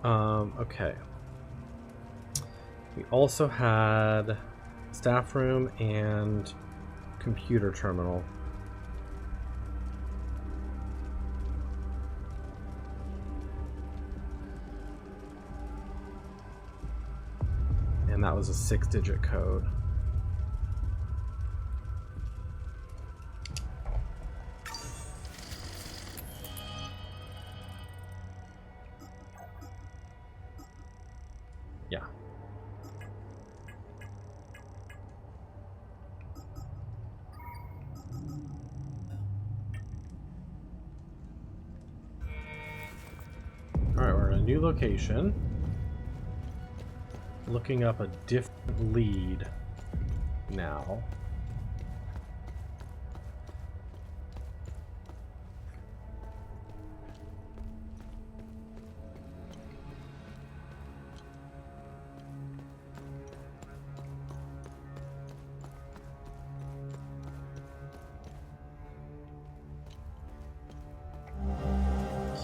Okay. We also had staff room and computer terminal. And that was a 6-digit code. Yeah. Alright, we're in a new location. Looking up a different lead now.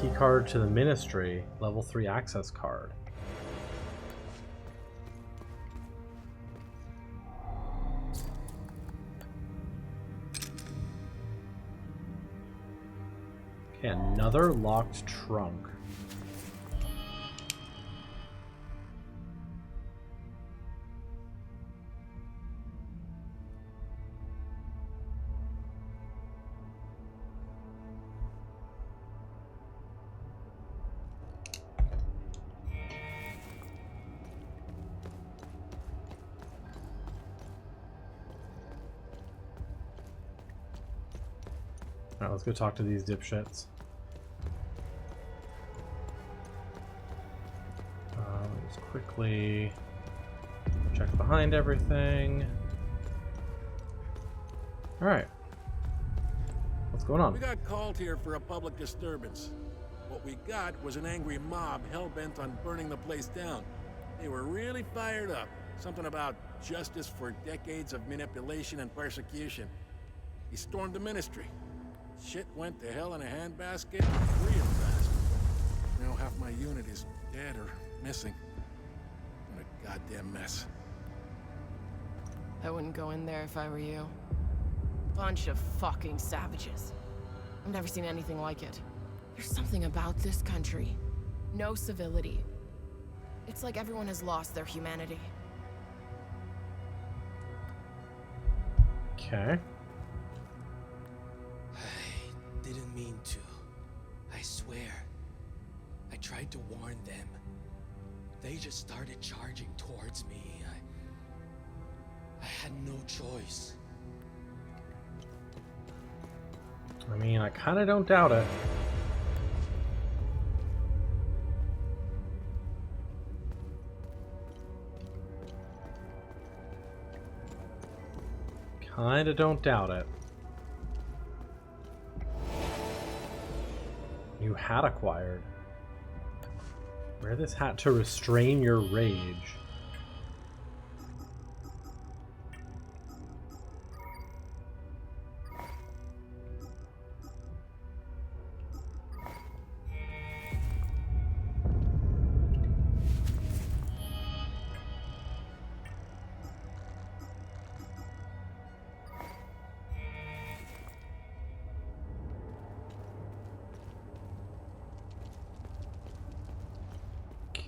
Key card to the Ministry, level 3 access card. Okay, another locked trunk. Alright, let's go talk to these dipshits. Let's quickly check behind everything. Alright. What's going on? We got called here for a public disturbance. What we got was an angry mob hell-bent on burning the place down. They were really fired up. Something about justice for decades of manipulation and persecution. He stormed the Ministry. Shit went to hell in a handbasket real fast. Now half my unit is dead or missing. What a goddamn mess. I wouldn't go in there if I were you. Bunch of fucking savages. I've never seen anything like it. There's something about this country. No civility. It's like everyone has lost their humanity. Okay. I didn't mean to. I swear. I tried to warn them. They just started charging towards me. I had no choice. I mean, I kind of don't doubt it. Kinda don't doubt it. You had acquired. Wear this hat to restrain your rage.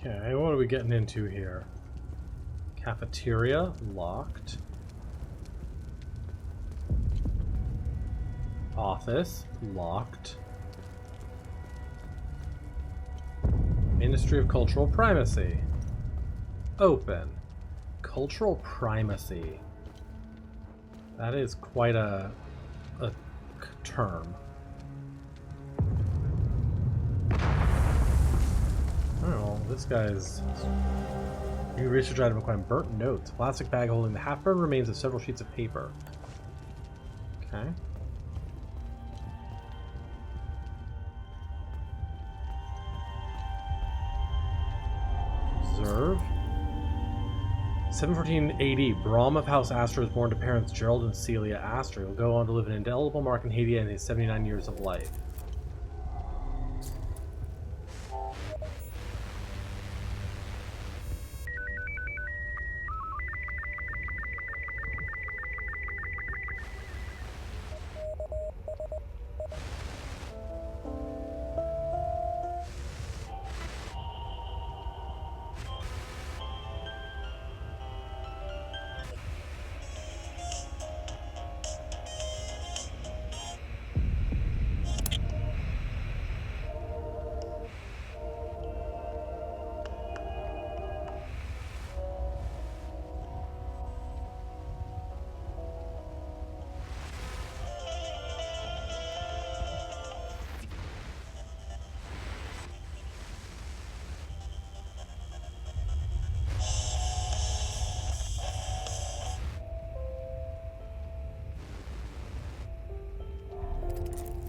Okay, what are we getting into here? Cafeteria, locked. Office, locked. Ministry of Cultural Primacy, open. Cultural Primacy. That is quite a term. Oh, this guy's new research item acquired burnt notes. Plastic bag holding the half-burned remains of several sheets of paper. Okay. Observe. 714 AD, Brahm of House Astor was born to parents Gerald and Celia Astor. He will go on to live an indelible mark in Haiti in his 79 years of life.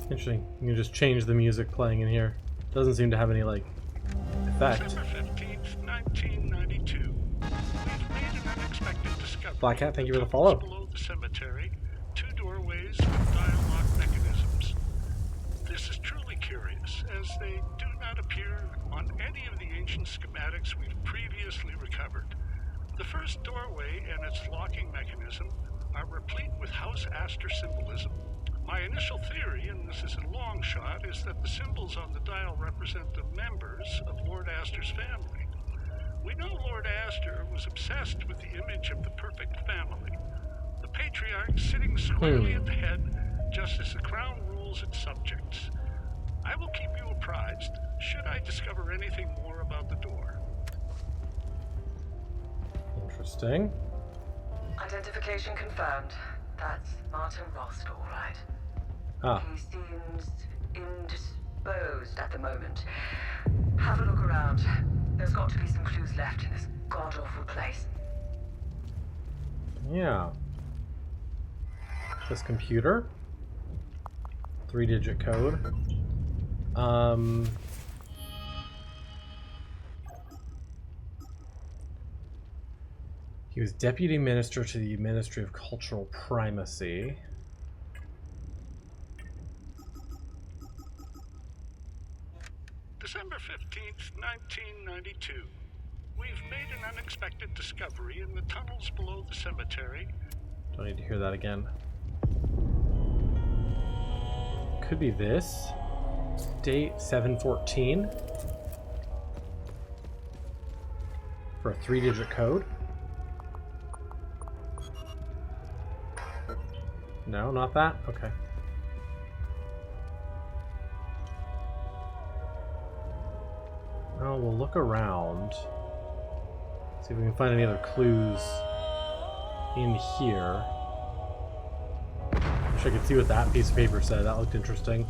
Interesting. You can just change the music playing in here. Doesn't seem to have any, like, effect. December 15th, 1992. We've made an unexpected discovery. Black Cat, thank you for the Tunnels follow. Below the cemetery, 2 doorways with dial-lock mechanisms. This is truly curious, as they do not appear on any of the ancient schematics we've previously recovered. The first doorway and its locking mechanism are replete with House Astor symbolism. My initial theory, and this is a long shot, is that the symbols on the dial represent the members of Lord Astor's family. We know Lord Astor was obsessed with the image of the perfect family. The patriarch sitting squarely at the head, just as the crown rules its subjects. I will keep you apprised, should I discover anything more about the door. Interesting. Identification confirmed. That's Martin Rost, all right. Ah, He seems indisposed at the moment. Have a look around. There's got to be some clues left in this god-awful place. yeah. This computer. 3-digit code. He was deputy minister to the Ministry of Cultural Primacy. December 15th, 1992. We've made an unexpected discovery in the tunnels below the cemetery. Don't need to hear that again. Could be this. Date 7/14. For a 3-digit code. No, not that? Okay. Well, we'll look around. See if we can find any other clues in here. Wish I could see what that piece of paper said. That looked interesting.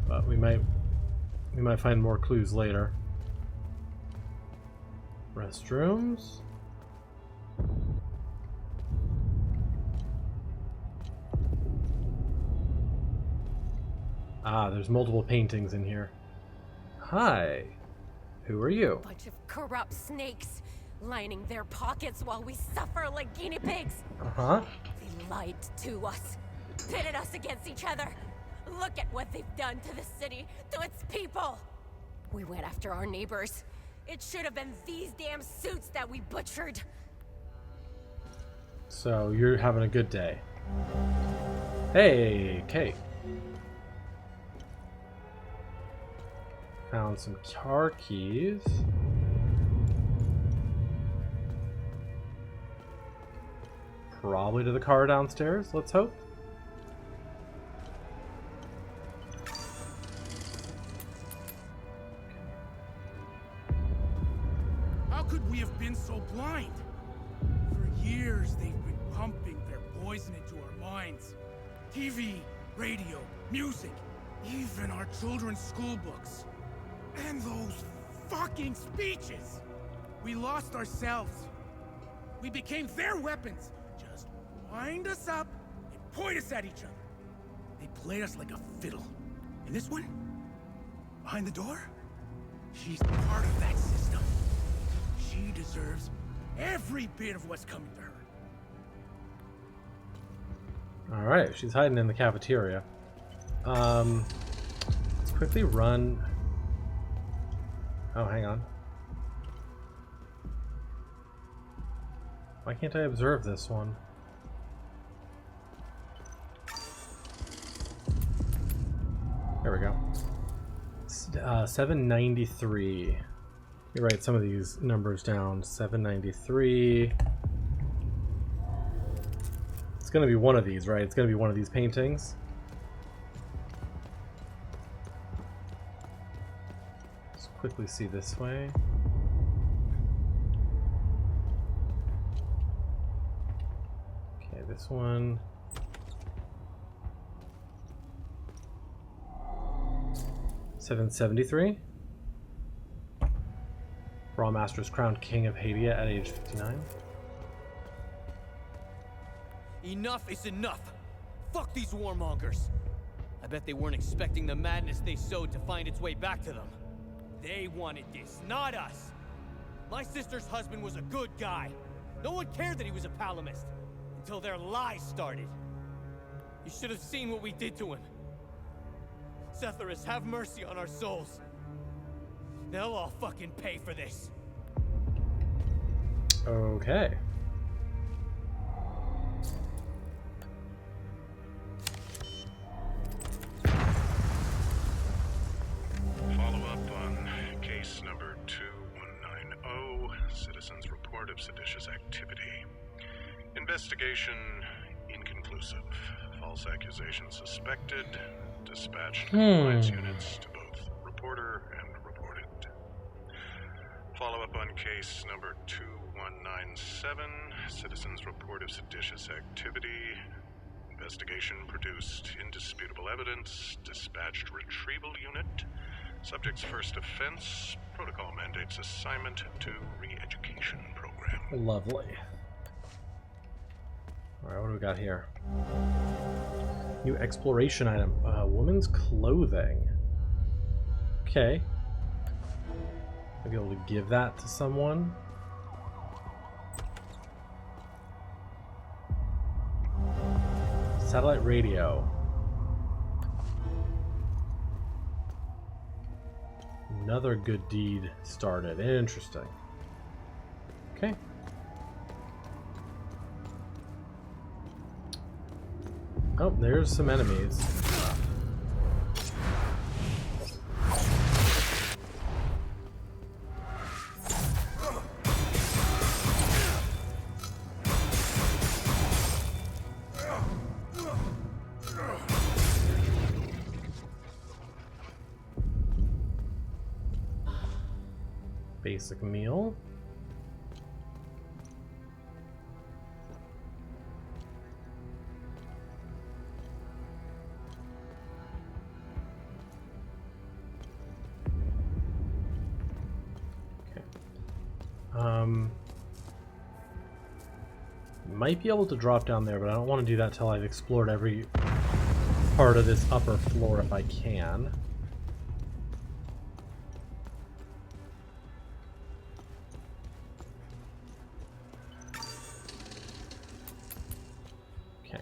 But we might find more clues later. Restrooms. Ah, there's multiple paintings in here. Hi. Who are you? Bunch of corrupt snakes lining their pockets while we suffer like guinea pigs. Uh-huh. They lied to us, pitted us against each other. Look at what they've done to the city, to its people. We went after our neighbors. It should have been these damn suits that we butchered. So you're having a good day. Hey, Kate. Found some car keys. Probably to the car downstairs, let's hope. How could we have been so blind? For years, they've been pumping their poison into our minds. TV, radio, music, even our children's school books. And those fucking speeches! We lost ourselves. We became their weapons. Just wind us up and point us at each other. They played us like a fiddle. And this one? Behind the door? She's part of that system. She deserves every bit of what's coming to her. Alright, she's hiding in the cafeteria. Let's quickly run. Oh, hang on. Why can't I observe this one? There we go. 793. Let me write some of these numbers down. 793. It's gonna be one of these, right? It's gonna be one of these paintings. Let's quickly see this way. Okay, this one. $773. We're Raw Master is crowned King of Hadia at age 59. Enough is enough! Fuck these warmongers! I bet they weren't expecting the madness they sowed to find its way back to them. They wanted this, not us! My sister's husband was a good guy. No one cared that he was a Palamist. Until their lies started. You should have seen what we did to him. Setharus, have mercy on our souls. They'll all fucking pay for this. Okay. Follow up on case number 2190, Citizen's Report of Seditious Activity. Investigation inconclusive. False accusation suspected. Dispatched compliance units to both reporter and reported. Follow up on case number 2197, Citizen's Report of Seditious Activity. Investigation produced indisputable evidence. Dispatched retrieval unit. Subject's first offense. Protocol mandates assignment to re-education program. Lovely. Alright, what do we got here? New exploration item. Woman's clothing. Okay. I'll be able to give that to someone. Satellite radio. Another good deed started. Interesting. Okay. Oh, there's some enemies. Basic meal. Might be able to drop down there, but I don't want to do that till I've explored every part of this upper floor if I can. Okay.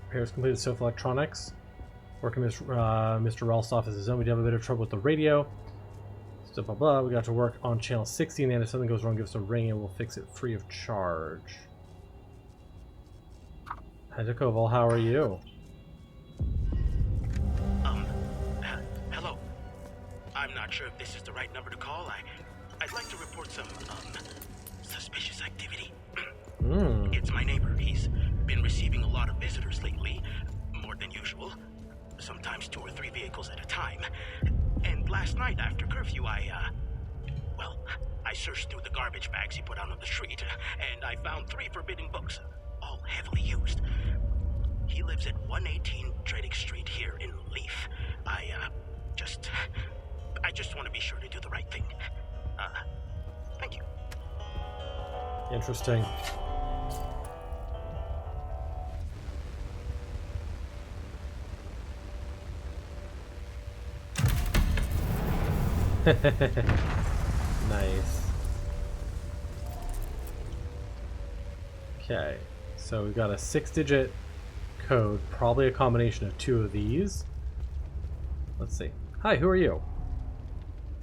Repairs completed. Sofa Electronics. Working with Mr. Ralph's office is done. We do have a bit of trouble with the radio. Blah, blah, blah. We got to work on channel 16, and if something goes wrong, give us a ring and we'll fix it free of charge. Hi, Koval, how are you? Hello. I'm not sure if this is the right number to call. I'd like to report some, suspicious activity. It's my neighbor. He's been receiving a lot of visitors lately, more than usual. Sometimes 2 or 3 vehicles at a time. And last night after curfew, I searched through the garbage bags he put out on the street, and I found 3 forbidden books, all heavily used. He lives at 118 Trading Street here in Leaf. I just want to be sure to do the right thing. Thank you. Interesting. Nice. Okay, so we've got a 6-digit code, probably a combination of 2 of these. Let's see. Hi, who are you?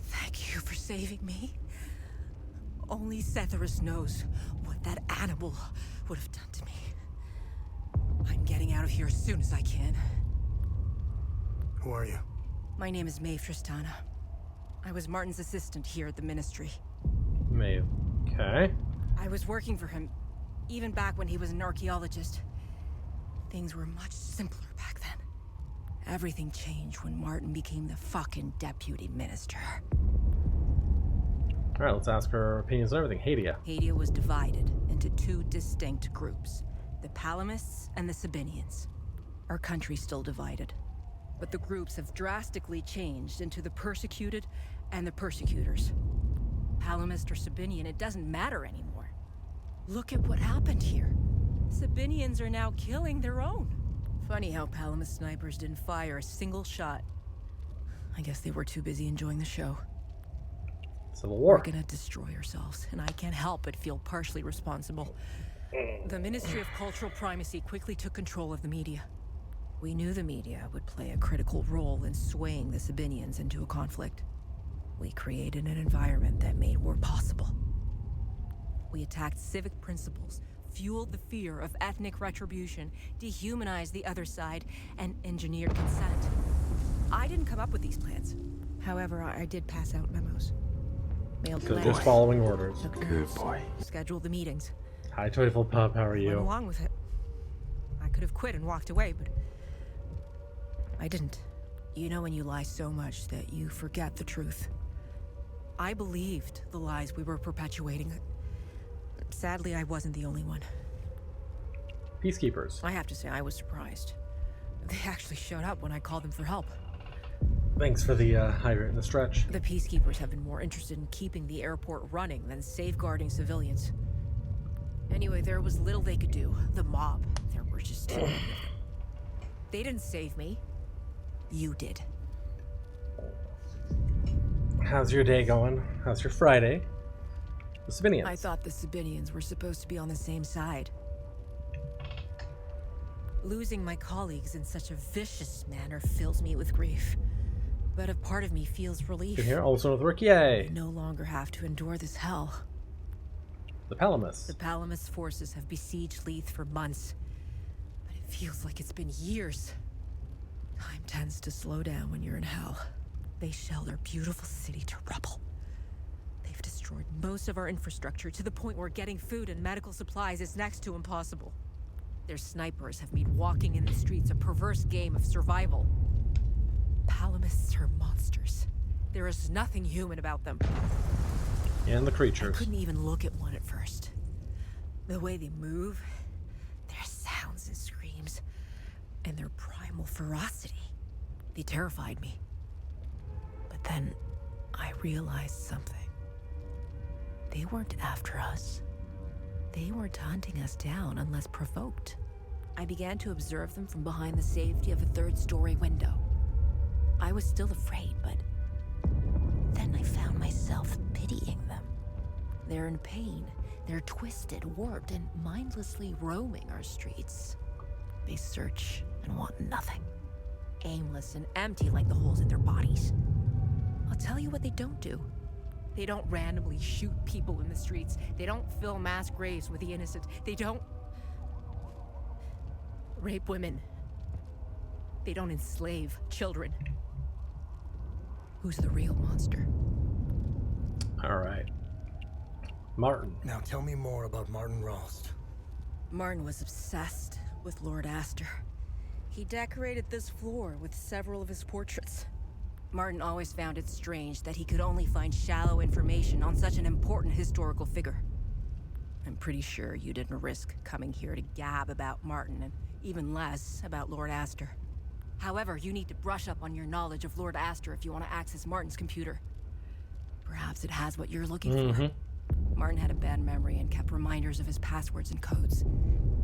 Thank you for saving me. Only Setharus knows what that animal would have done to me. I'm getting out of here as soon as I can. Who are you? My name is Maeve Tristana. I was Martin's assistant here at the Ministry. Maeve. Okay. I was working for him, even back when he was an archaeologist. Things were much simpler back then. Everything changed when Martin became the fucking deputy minister. Alright, let's ask her opinions on everything. Hadia. Hadia was divided, and into two distinct groups, the Palamists and the Sabinians. Our country's still divided, but the groups have drastically changed into the persecuted and the persecutors. Palamist or Sabinian, it doesn't matter anymore. Look at what happened here. Sabinians are now killing their own. Funny how Palamist snipers didn't fire a single shot. I guess they were too busy enjoying the show. Civil War. We're gonna destroy ourselves, and I can't help but feel partially responsible. The Ministry of Cultural Primacy quickly took control of the media. We knew the media would play a critical role in swaying the Sabinians into a conflict. We created an environment that made war possible. We attacked civic principles, fueled the fear of ethnic retribution, dehumanized the other side, and engineered consent. I didn't come up with these plans. However, I did pass out memos. Mailed So letters. just following orders. Good boy. Scheduled the meetings. Hi, Toyful Pup. How are Went you? along with it. I could have quit and walked away, but I didn't. You know when you lie so much that you forget the truth. I believed the lies we were perpetuating. Sadly, I wasn't the only one. Peacekeepers. I have to say, I was surprised. They actually showed up when I called them for help. Thanks for the hydrant and the stretch. The peacekeepers have been more interested in keeping the airport running than safeguarding civilians. Anyway, there was little they could do. The mob, there were just too many of them. They didn't save me. You did. How's your day going? How's your Friday? The Sabinians. I thought the Sabinians were supposed to be on the same side. Losing my colleagues in such a vicious manner fills me with grief. But a part of me feels relief. Good here. Also with Rick. Yay. I no longer have to endure this hell. The Palamists. The Palamist forces have besieged Leith for months. But it feels like it's been years. Time tends to slow down when you're in hell. They shelled our beautiful city to rubble. They've destroyed most of our infrastructure to the point where getting food and medical supplies is next to impossible. Their snipers have made walking in the streets a perverse game of survival. Palamists are monsters. There is nothing human about them. And the creatures. I couldn't even look at one at first. The way they move, their sounds and screams, and their primal ferocity, they terrified me. But then I realized something. They weren't after us. They weren't hunting us down unless provoked. I began to observe them from behind the safety of a third-story window. I was still afraid, but then I found myself pitying them. They're in pain. They're twisted, warped, and mindlessly roaming our streets. They search and want nothing. Aimless and empty like the holes in their bodies. I'll tell you what they don't do. They don't randomly shoot people in the streets. They don't fill mass graves with the innocent. They don't rape women. They don't enslave children. Who's the real monster? All right. Martin. Now tell me more about Martin Rost. Martin was obsessed with Lord Astor. He decorated this floor with several of his portraits. Martin always found it strange that he could only find shallow information on such an important historical figure. I'm pretty sure you didn't risk coming here to gab about Martin, and even less about Lord Astor. However, you need to brush up on your knowledge of Lord Astor if you want to access Martin's computer. Perhaps it has what you're looking for. Martin had a bad memory and kept reminders of his passwords and codes.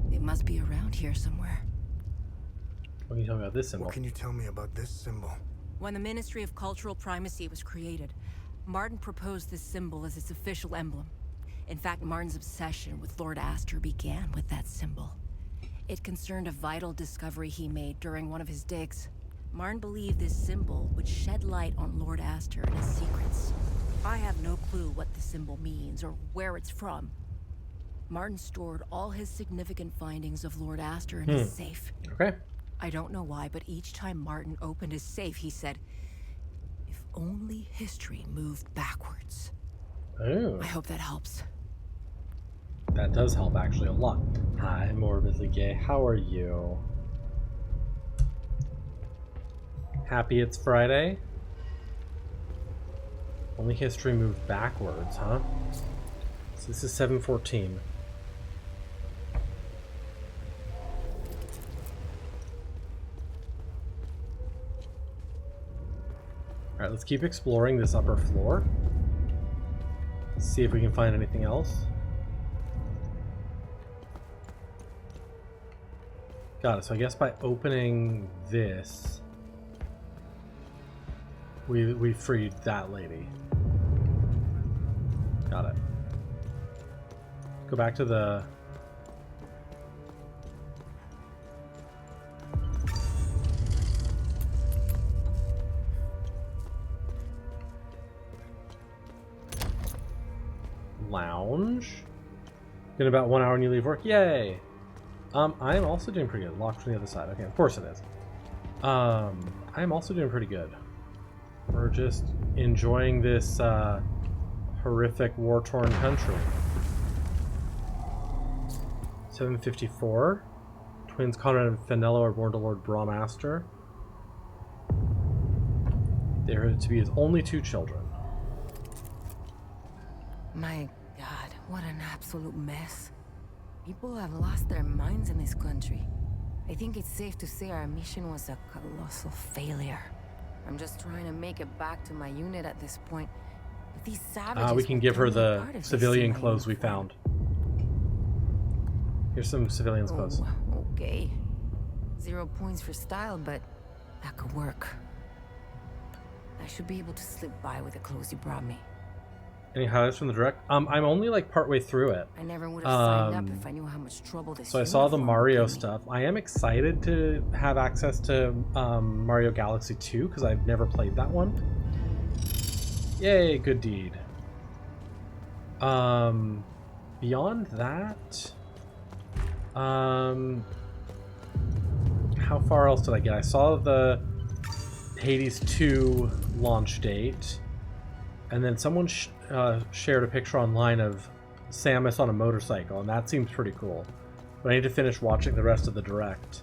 They must be around here somewhere. What can you tell me about this symbol? What can you tell me about this symbol? When the Ministry of Cultural Primacy was created, Martin proposed this symbol as its official emblem. In fact, Martin's obsession with Lord Astor began with that symbol. It concerned a vital discovery he made during one of his digs. Martin believed this symbol would shed light on Lord Astor and his secrets. I have no clue what the symbol means or where it's from. Martin stored all his significant findings of Lord Astor in his safe. Okay. I don't know why, but each time Martin opened his safe, he said, "If only history moved backwards." Oh. I hope that helps. That does help actually a lot. Hi, Morbidly Gay. How are you? Happy it's Friday? Only history moved backwards, huh? So this is 714. Alright, let's keep exploring this upper floor. See if we can find anything else. Got it. So I guess by opening this, we freed that lady. Got it. Go back to the... lounge. In about 1 hour and you leave work. Yay! I am also doing pretty good. Locked from the other side. Okay, of course it is. I am also doing pretty good. We're just enjoying this horrific war-torn country. 754. Twins Conrad and Fenello are born to Lord Brahmaster. They are to be his only 2 children. My God, what an absolute mess. People have lost their minds in this country. I think it's safe to say our mission was a colossal failure. I'm just trying to make it back to my unit at this point. But these savages we can give her the civilian clothes we found. Here's some civilians' clothes. Okay. 0 points for style, but that could work. I should be able to slip by with the clothes you brought me. Any highlights from the direct? I'm only like partway through it. I never would have signed up if I knew how much trouble this. So I saw the Mario stuff. I am excited to have access to Mario Galaxy 2 because I've never played that one. Yay, good deed. Beyond that, how far else did I get? I saw the Hades 2 launch date. And then someone shared a picture online of Samus on a motorcycle, and that seems pretty cool. But I need to finish watching the rest of the direct.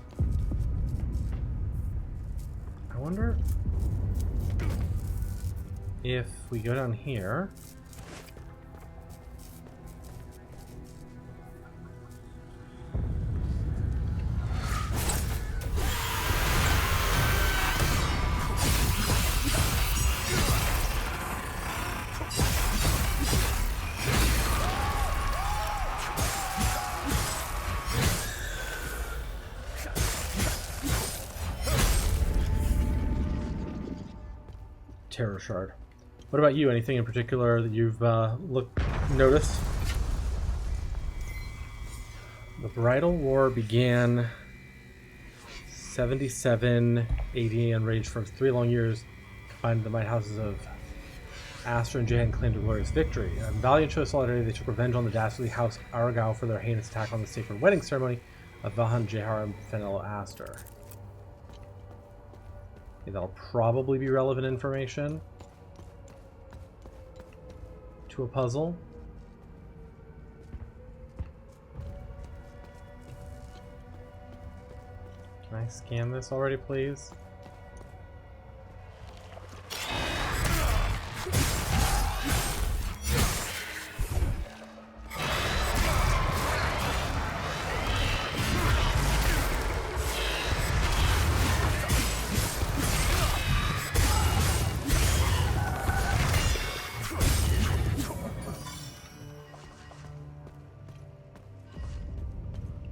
I wonder if we go down here... Terror Shard. What about you? Anything in particular that you've noticed? The Bridal War began 77 AD and raged for 3 long years, confined to the might houses of Aster and Jehan claimed a glorious victory. In valiant show of solidarity, they took revenge on the dastardly House Argyle for their heinous attack on the sacred wedding ceremony of Vahan, Jehar, and Fenello Aster. Okay, that'll probably be relevant information to a puzzle. Can I scan this already, please?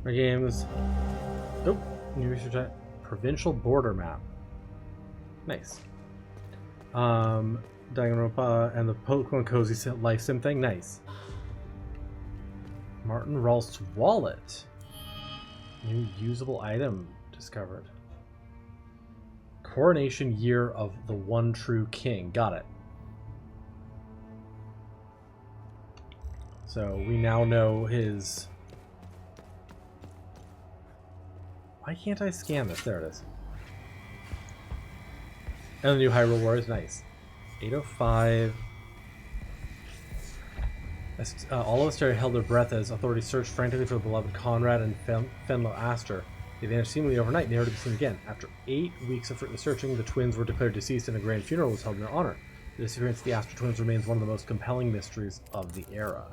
Our games. Oh, new research at provincial border map. Nice. Danganronpa and the Pokemon Cozy Life Sim thing. Nice. Martin Ralst's wallet. New usable item discovered. Coronation year of the one true king. Got it. So we now know his... Why can't I scan this? There it is. And the new Hyrule War is nice. 805. All of Asteria held their breath as authorities searched frantically for the beloved Conrad and Fenlo Aster. They vanished seemingly overnight, never to be seen again. After 8 weeks of fruitless searching, the twins were declared deceased and a grand funeral was held in their honor. The disappearance of the Aster twins remains one of the most compelling mysteries of the era.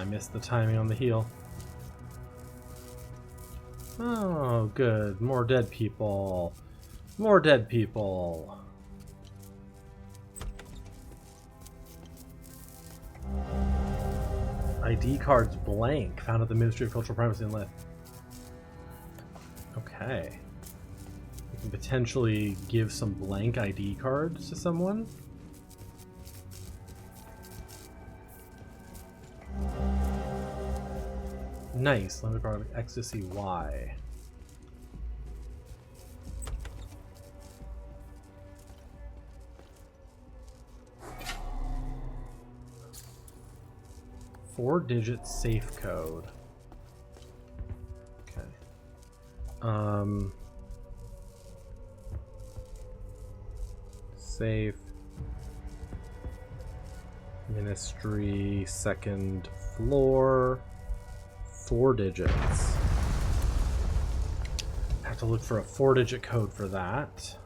I missed the timing on the heal. Oh, good. More dead people. More dead people. ID cards blank. Found at the Ministry of Cultural Primacy and Lit. Okay. We can potentially give some blank ID cards to someone. Nice. Limited product ecstasy Y. Four-digit safe code. Okay. Safe. Ministry, second floor. 4 digits. Have to look for a 4-digit code for that.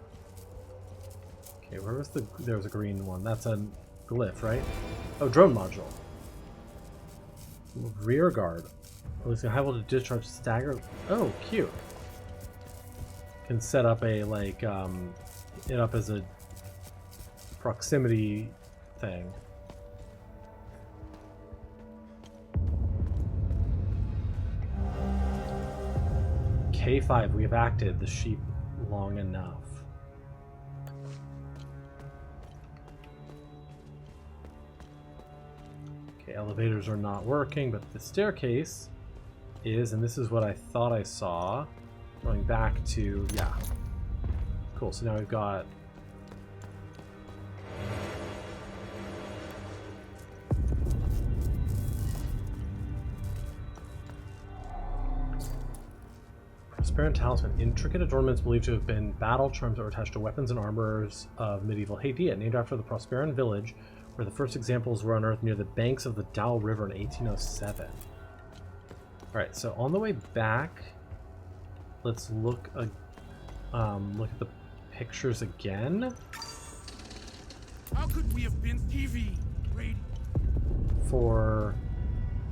Okay, where was the... There was a green one. That's a glyph, right? Oh, drone module. Rear guard. Releasing high voltage discharge stagger. Oh, cute. Can set up a, like, it up as a proximity thing. K5, we have acted the sheep long enough. Okay, elevators are not working, but the staircase is, and this is what I thought I saw, going back to, yeah. Cool, so now we've got Prosperant Talisman. Intricate adornments believed to have been battle charms that were attached to weapons and armors of medieval Hadia, named after the Prosperan village, where the first examples were unearthed near the banks of the Dal River in 1807. Alright, so on the way back, let's look at the pictures again. How could we have been TV? Radio. For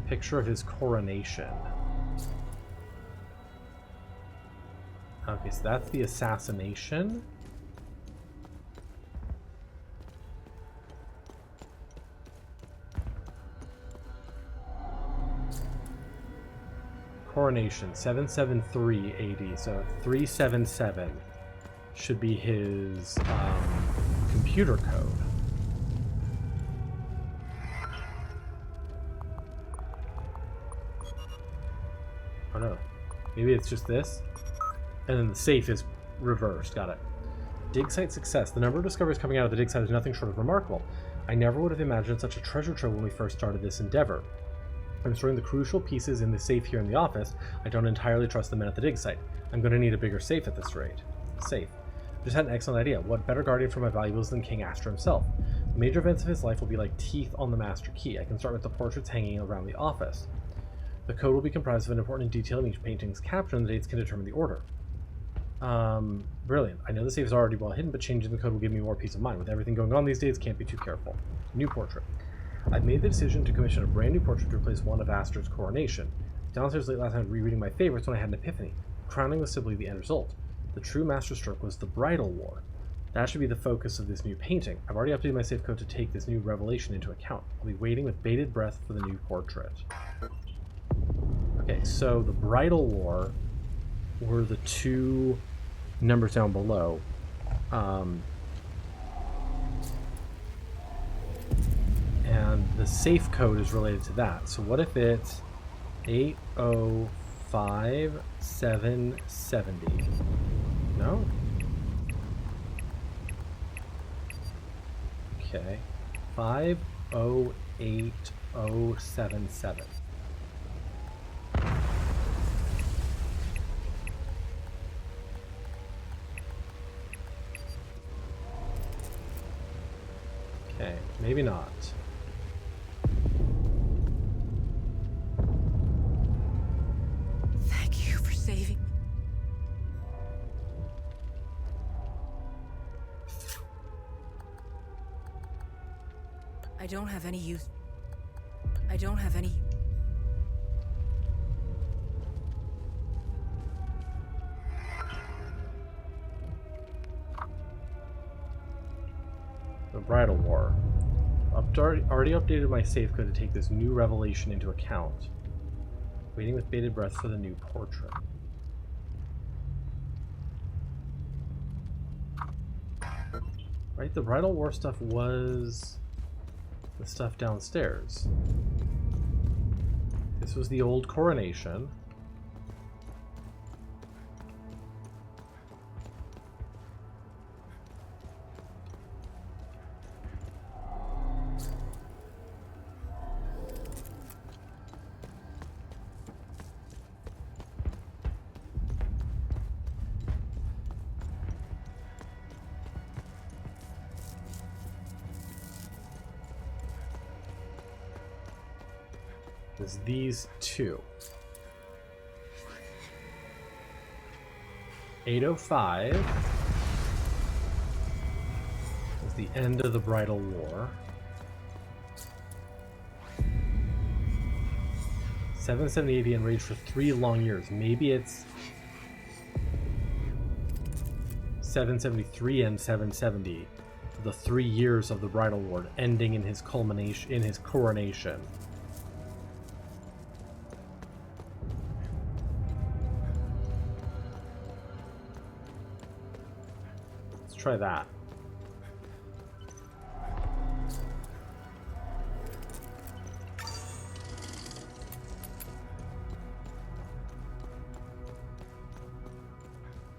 picture of his coronation. Okay, so that's the assassination. Coronation, 773 AD, so 377 should be his computer code. Oh no, maybe it's just this? And then the safe is reversed. Got it. Dig site success. The number of discoveries coming out of the dig site is nothing short of remarkable. I never would have imagined such a treasure trove when we first started this endeavor. I'm storing the crucial pieces in the safe here in the office. I don't entirely trust the men at the dig site. I'm going to need a bigger safe at this rate. Safe. I just had an excellent idea. What better guardian for my valuables than King Astor himself? The major events of his life will be like teeth on the master key. I can start with the portraits hanging around the office. The code will be comprised of an important detail in each painting's caption, and the dates can determine the order. Brilliant. I know the safe is already well hidden, but changing the code will give me more peace of mind. With everything going on these days, can't be too careful. New portrait. I've made the decision to commission a brand new portrait to replace one of Astor's coronation. Downstairs late last night rereading my favorites when I had an epiphany. Crowning was simply the end result. The true masterstroke was the bridal war. That should be the focus of this new painting. I've already updated my safe code to take this new revelation into account. I'll be waiting with bated breath for the new portrait. Okay, so the bridal war were the two numbers down below. And the safe code is related to that. So what if it's 805770? No? Okay. 508077. Okay, maybe not. Thank you for saving me. I don't have any use. I don't have any. Bridal War. Already updated my safe code to take this new revelation into account. Waiting with bated breath for the new portrait. Right, the Bridal War stuff was the stuff downstairs. This was the old coronation. Is these two. 805 is the end of the Bridal War. 770 AD and raged for 3 long years. Maybe it's 773 and 770, the 3 years of the Bridal War, ending in his culmination, in his coronation. Try that.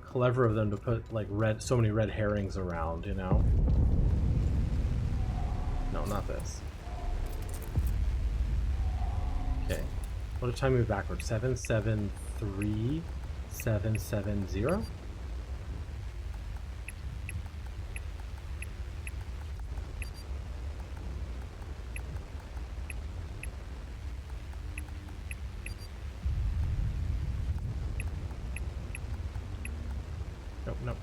Clever of them to put like so many red herrings around, you know? No, not this. Okay. What if time move backwards? 773 770? Nope.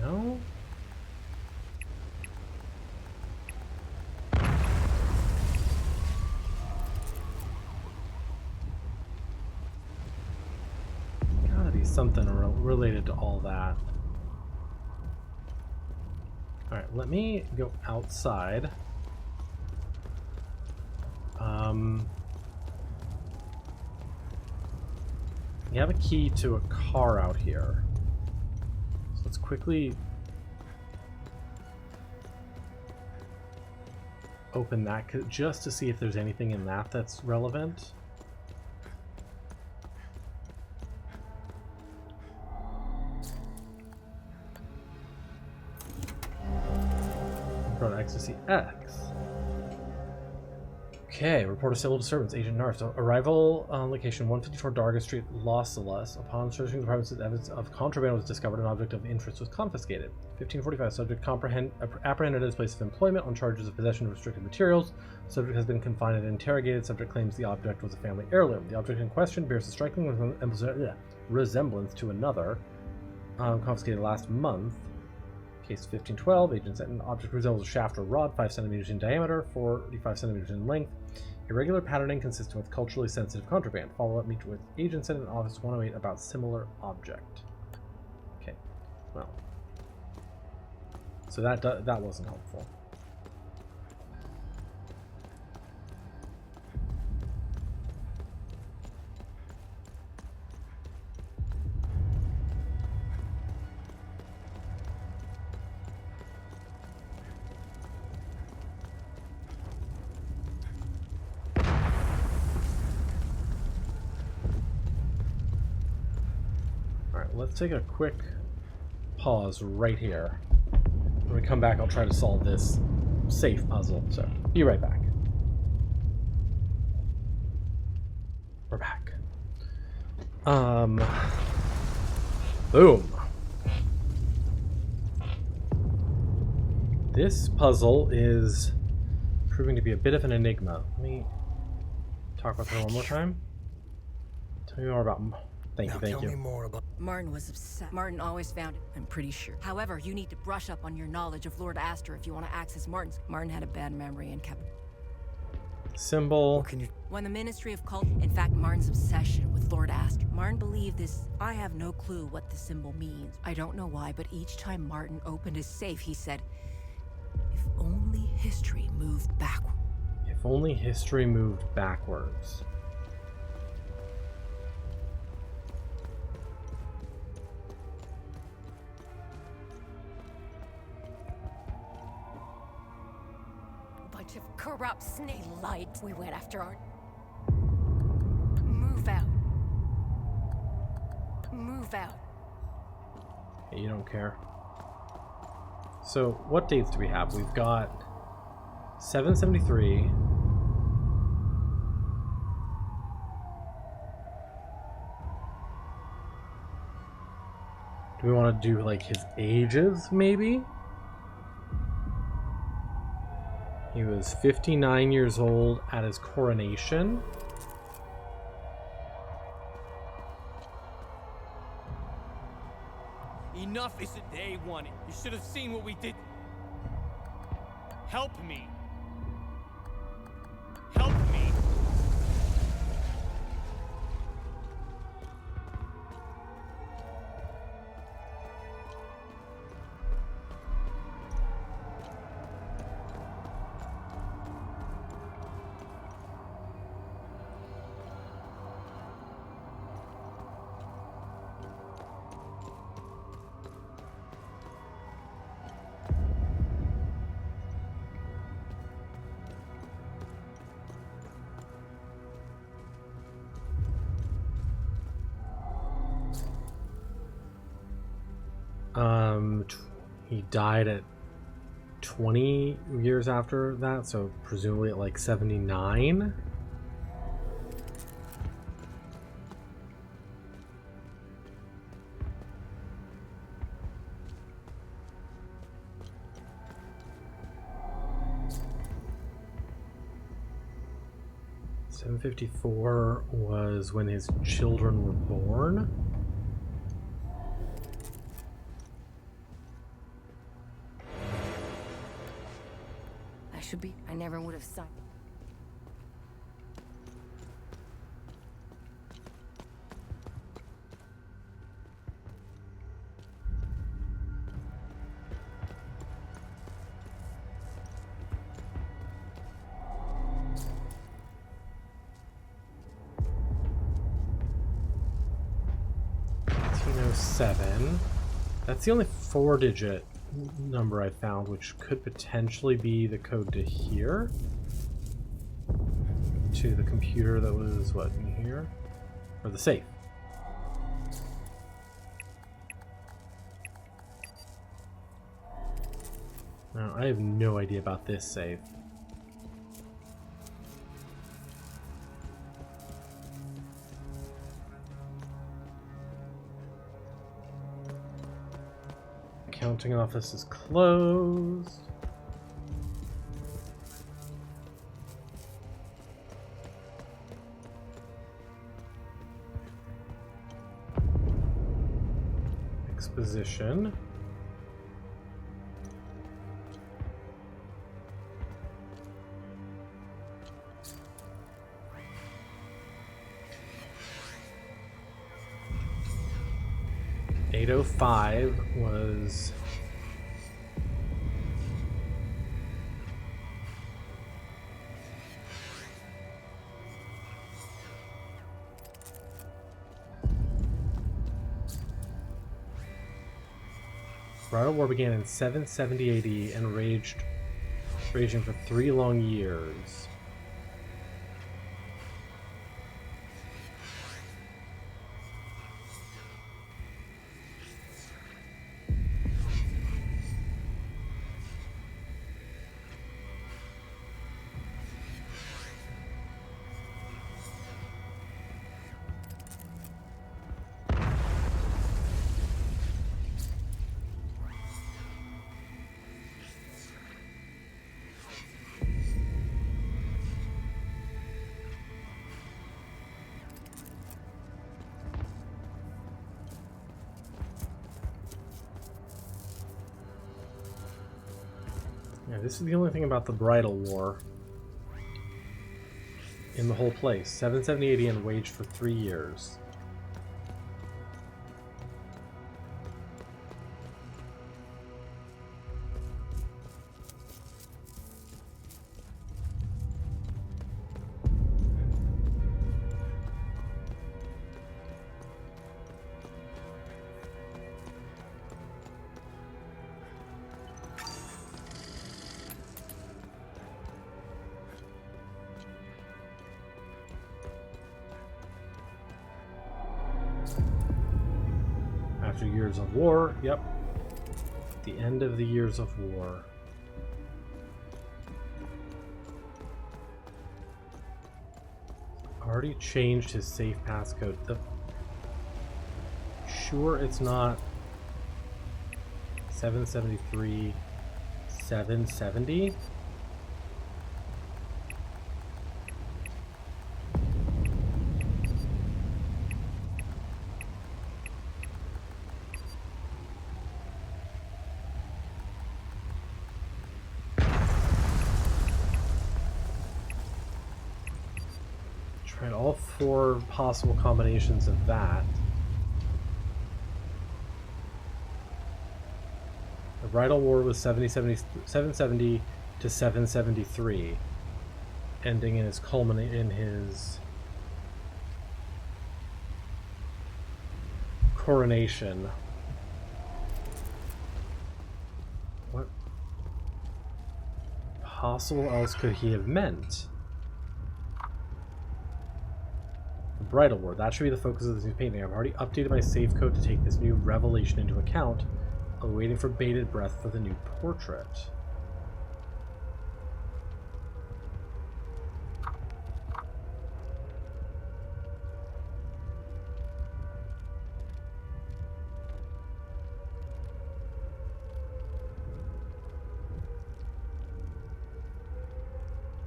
No? Gotta be something related to all that. Alright, let me go outside. We have a key to a car out here. So let's quickly open that just to see if there's anything in that that's relevant. Brought Ecstasy X. Okay, report of civil disturbance, Agent Narf. So, arrival on location 154 Darga Street, Los Angeles. Upon searching the premises, evidence of contraband was discovered. An object of interest was confiscated. 1545, subject apprehended at his place of employment on charges of possession of restricted materials. Subject has been confined and interrogated. Subject claims the object was a family heirloom. The object in question bears a striking resemblance to another confiscated last month. Case 1512, agent said an object resembles a shaft or rod, 5 centimeters in diameter, 45 centimeters in length. Irregular patterning consistent with culturally sensitive contraband. Follow-up meet with agent said in office 108 about similar object. Okay, well. So that wasn't helpful. Let's take a quick pause right here. When we come back, I'll try to solve this safe puzzle. So, be right back. We're back. Boom. This puzzle is proving to be a bit of an enigma. Let me talk about that one more time. Tell me more about... Thank you. Tell me more about... Martin was upset. Martin always found it, I'm pretty sure. However, you need to brush up on your knowledge of Lord Astor if you want to access Martin's. Martin had a bad memory and kept... symbol. What can you... When the Ministry of Cult, in fact, Martin's obsession with Lord Astor, Martin believed this. I have no clue what the symbol means. I don't know why, but each time Martin opened his safe, he said, if only history moved backward. If only history moved backwards. Bunch of corrupt snake light. We went after our... Move out. Move out. Okay, you don't care. So, what dates do we have? We've got 773. Do we want to do like his ages, maybe? He was 59 years old at his coronation. Enough isn't they wanted. You should have seen what we did. Help me. Help me. He died at 20 years after that, so presumably at like 79. $754 was when his children were born. I never would have signed. $1807. That's the only 4-digit number I found, which could potentially be the code to here, to the computer that was what, in here, or the safe. Now I have no idea about this safe. Accounting office is closed. Exposition. $805 was Bridal War began in 770 AD and raging for 3 long years. Yeah, this is the only thing about the Bridal War. in the whole place. 770 and waged for 3 years. After years of war, yep. The end of the years of war. Already changed his safe passcode. Sure, it's not 773, 770. Tried all 4 possible combinations of that. The bridal war was 770 to 773, ending in his coronation. What possible else could he have meant? Bridal War. That should be the focus of this new painting. I've already updated my save code to take this new revelation into account. I'm waiting for bated breath for the new portrait.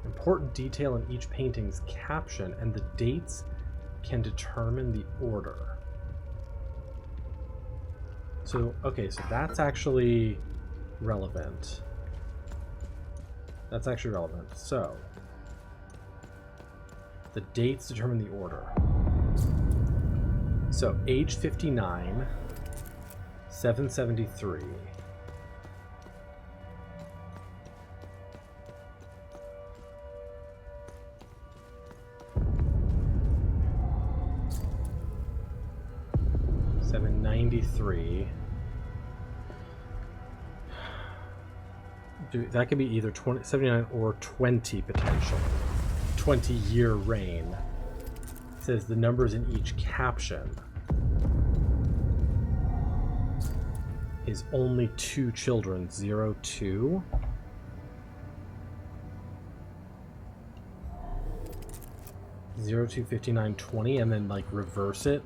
Important detail in each painting's caption and the dates can determine the order. So, okay, so that's actually relevant. That's actually relevant. So, the dates determine the order. So, age 59, 773. That could be either 79 or 20 potential. 20-year reign. It says the numbers in each caption. His only 2 children, 0, 2. Zero, 2, 59, 20, and then like reverse it.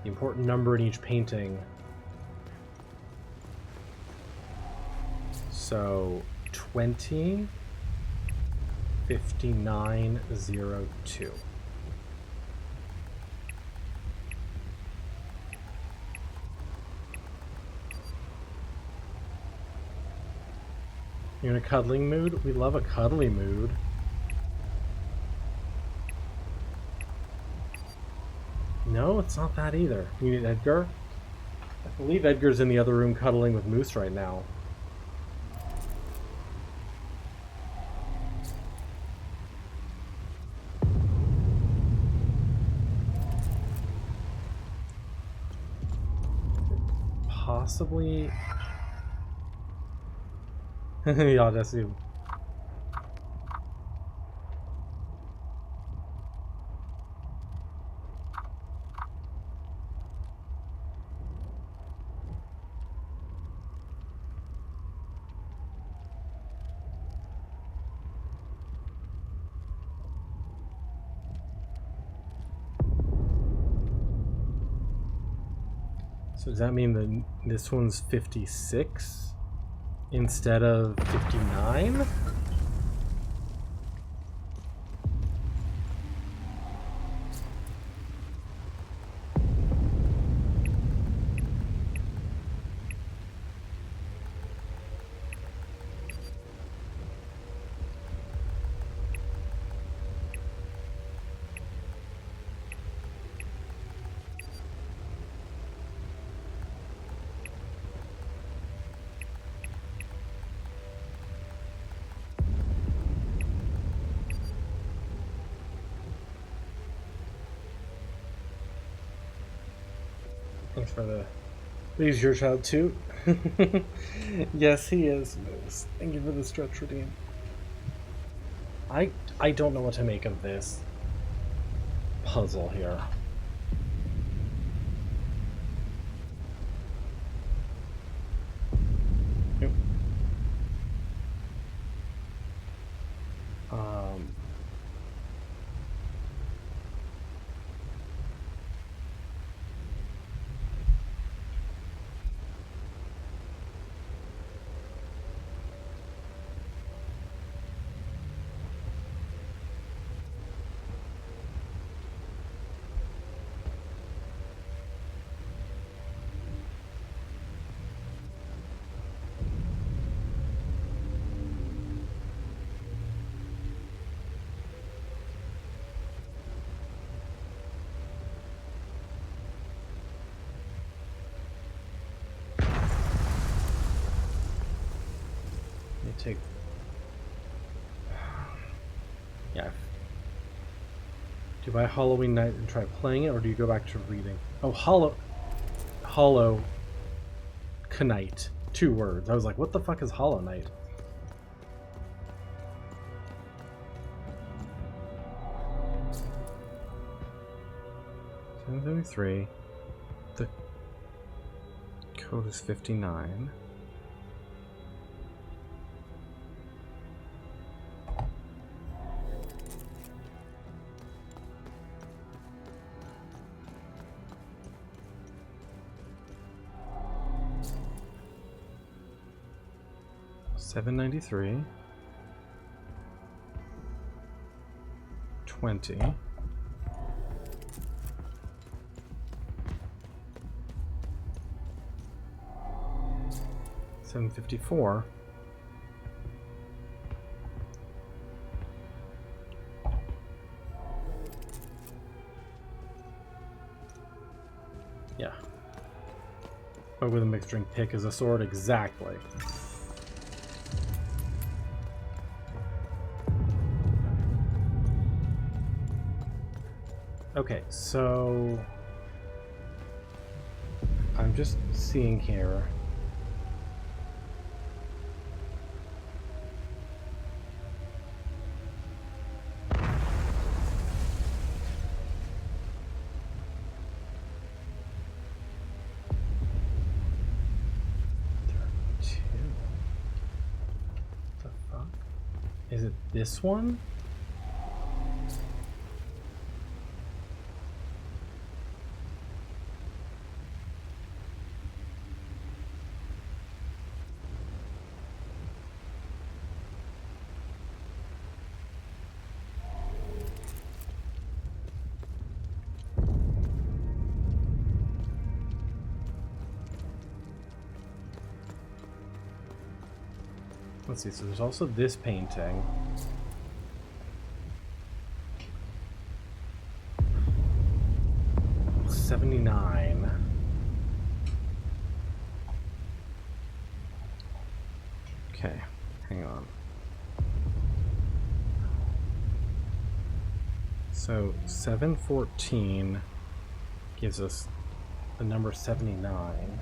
The important number in each painting. So 20, 59, 0, 2. You're in a cuddling mood? We love a cuddly mood. No, it's not that either. You need Edgar? I believe Edgar's in the other room cuddling with Moose right now. Possibly... Ja, das eben. So does that mean that this one's 56 instead of 59? Thanks for the... He's your child too? Yes, he is, Moose. Thank you for the stretch redeem. I don't know what to make of this puzzle here. Nope. Take... Yeah. Do you buy Halloween Night and try playing it, or do you go back to reading? Oh, Hollow Knight. 2 words. I was like, what the fuck is Hollow Knight? $7.33. The code is 59. $7.93. 20. $7.54. Yeah. But with a mixed drink pick as a sword, exactly. Okay, so I'm just seeing here. The fuck? Is it this one? Let's see, so there's also this painting. $79. Okay, hang on. So 714 gives us the number 79.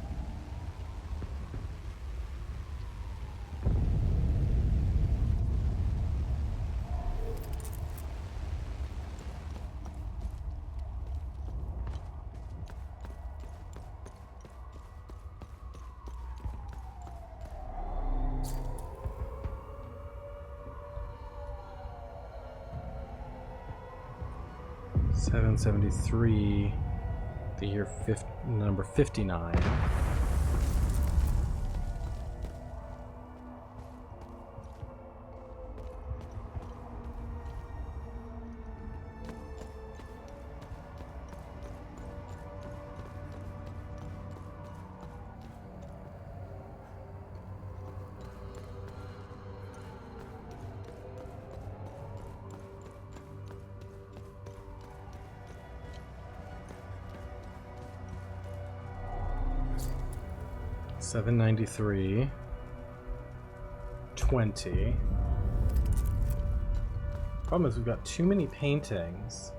$773, the year number 59. $793, 20. Problem is we've got too many paintings.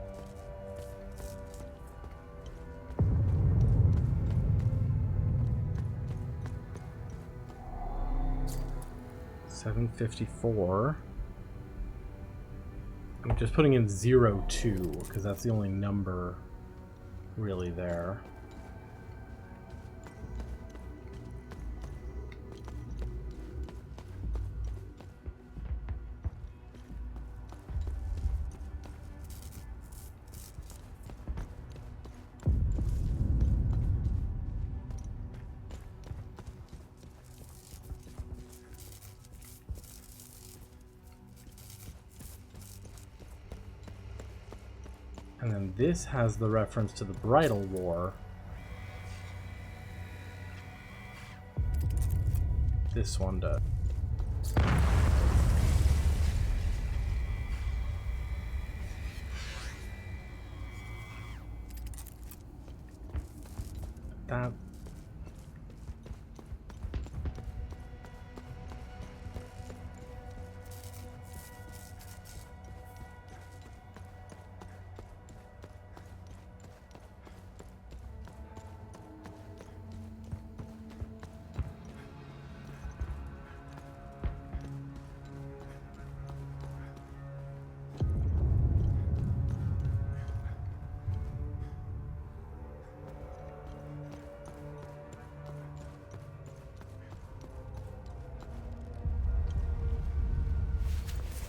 754. I'm just putting in 02 because that's the only number really there. And then this has the reference to the Bridal War. This one does. That...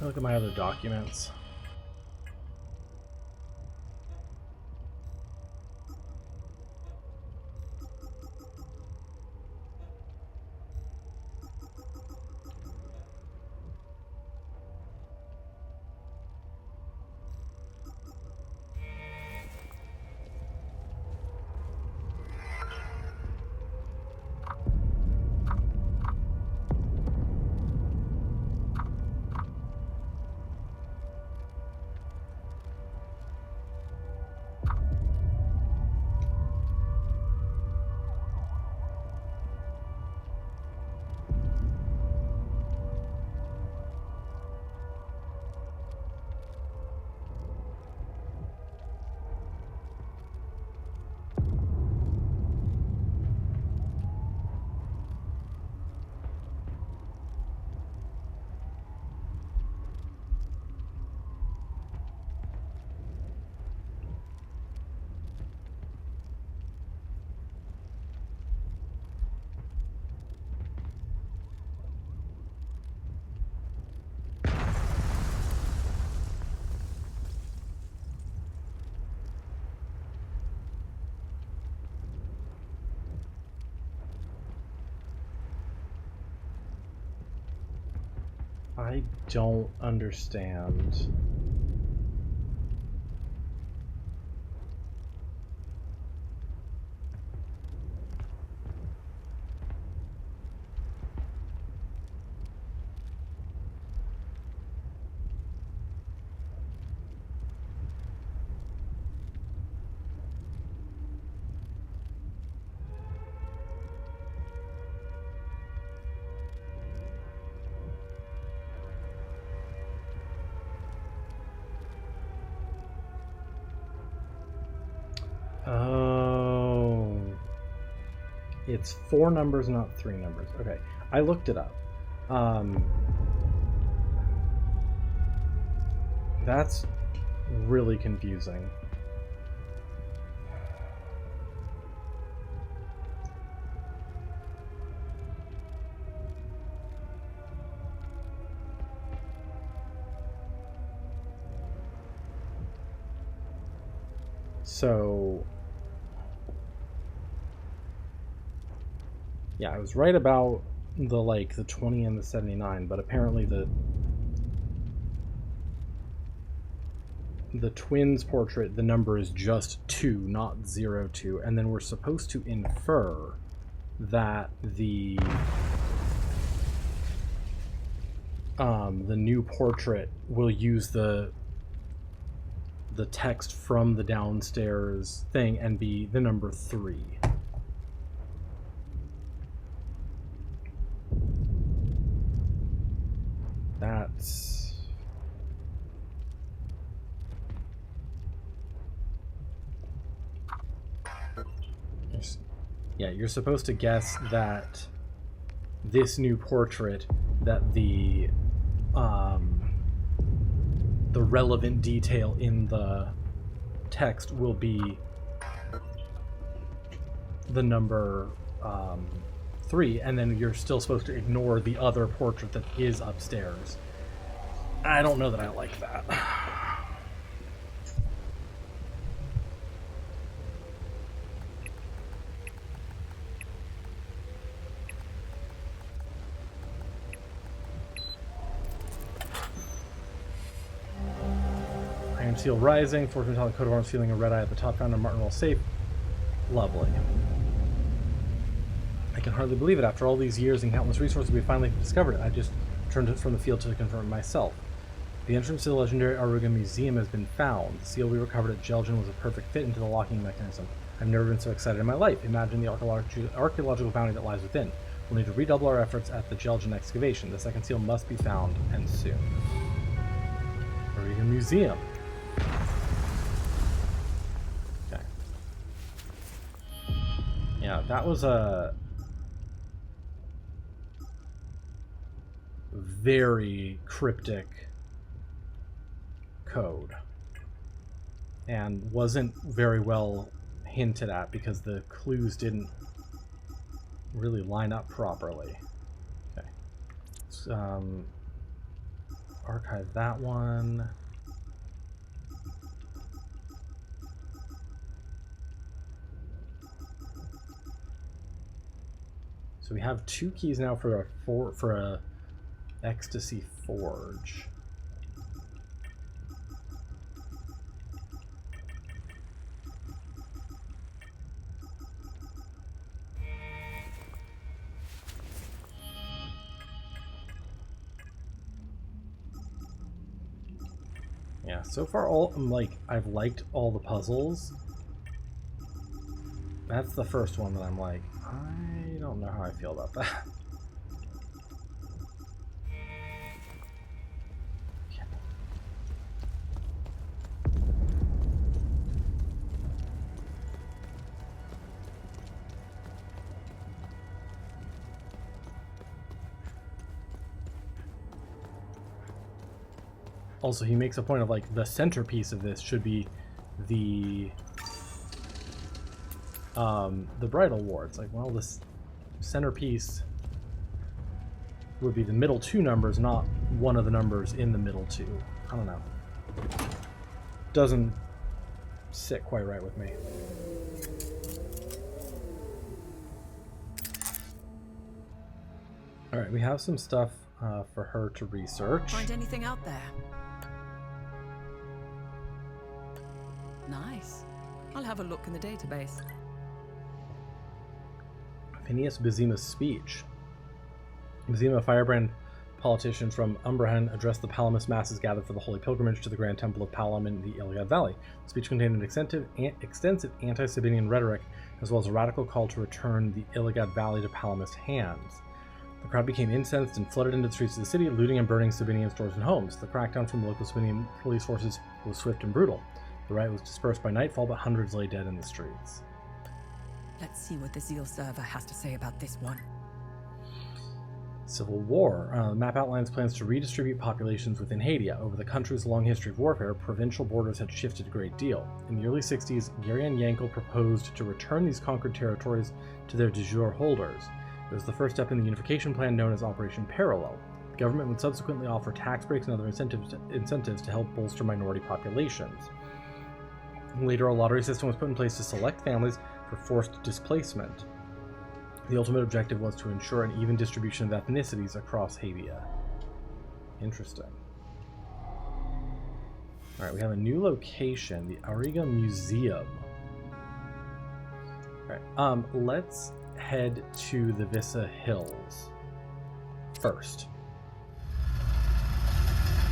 Look at my other documents. I don't understand. Oh, it's 4 numbers, not 3 numbers. Okay, I looked it up. That's really confusing. So, yeah, I was right about the 20 and the 79, but apparently the twins portrait, the number is just 2, not 02, and then we're supposed to infer that the new portrait will use the text from the downstairs thing and be the number 3. That's... Yeah, you're supposed to guess that this new portrait that the relevant detail in the text will be the number 3, and then you're still supposed to ignore the other portrait that is upstairs. I don't know that I like that. Iron Seal Rising, Fortune Metallic Coat of Arms feeling a red eye at the top, found in Martin Wall safe. Lovely. I can hardly believe it. After all these years and countless resources, we finally discovered it. I just returned it from the field to confirm it myself. The entrance to the legendary Aruga Museum has been found. The seal we recovered at Jelgen was a perfect fit into the locking mechanism. I've never been so excited in my life. Imagine the archaeological bounty that lies within. We'll need to redouble our efforts at the Jelgen excavation. The second seal must be found, and soon. Aruga Museum. Okay. Yeah, that was a very cryptic code and wasn't very well hinted at because the clues didn't really line up properly. Okay, let's archive that one. So we have 2 keys now for a Ecstasy Forge. Yeah, so far I've liked all the puzzles. That's the first one that I'm like, I don't know how I feel about that. Also, he makes a point of like the centerpiece of this should be the bridal wards. Like, well, this centerpiece would be the middle 2 numbers, not one of the numbers in the middle 2. I don't know. Doesn't sit quite right with me. All right, we have some stuff for her to research. Find anything out there? Nice. I'll have a look in the database. Phineas Bizima's speech. Bizima, a firebrand politician from Umbrahan, addressed the Palamas masses gathered for the Holy Pilgrimage to the Grand Temple of Palam in the Iliad Valley. The speech contained an extensive anti-Sabinian rhetoric, as well as a radical call to return the Iliad Valley to Palamas' hands. The crowd became incensed and flooded into the streets of the city, looting and burning Sabinian stores and homes. The crackdown from the local Sabinian police forces was swift and brutal. The riot was dispersed by nightfall, but hundreds lay dead in the streets. Let's see what the Zeal server has to say about this one. Civil War. The map outlines plans to redistribute populations within Hadia. Over the country's long history of warfare, provincial borders had shifted a great deal. In the early 60s, Garion Yankel proposed to return these conquered territories to their de jure holders. It was the first step in the unification plan known as Operation Parallel. The government would subsequently offer tax breaks and other incentives to help bolster minority populations. Later, a lottery system was put in place to select families for forced displacement. The ultimate objective was to ensure an even distribution of ethnicities across Hadia. Interesting. Alright, we have a new location, the Auriga Museum. Alright, let's head to the Vissa Hills first.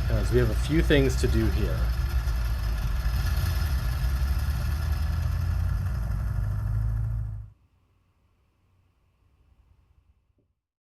Because we have a few things to do here.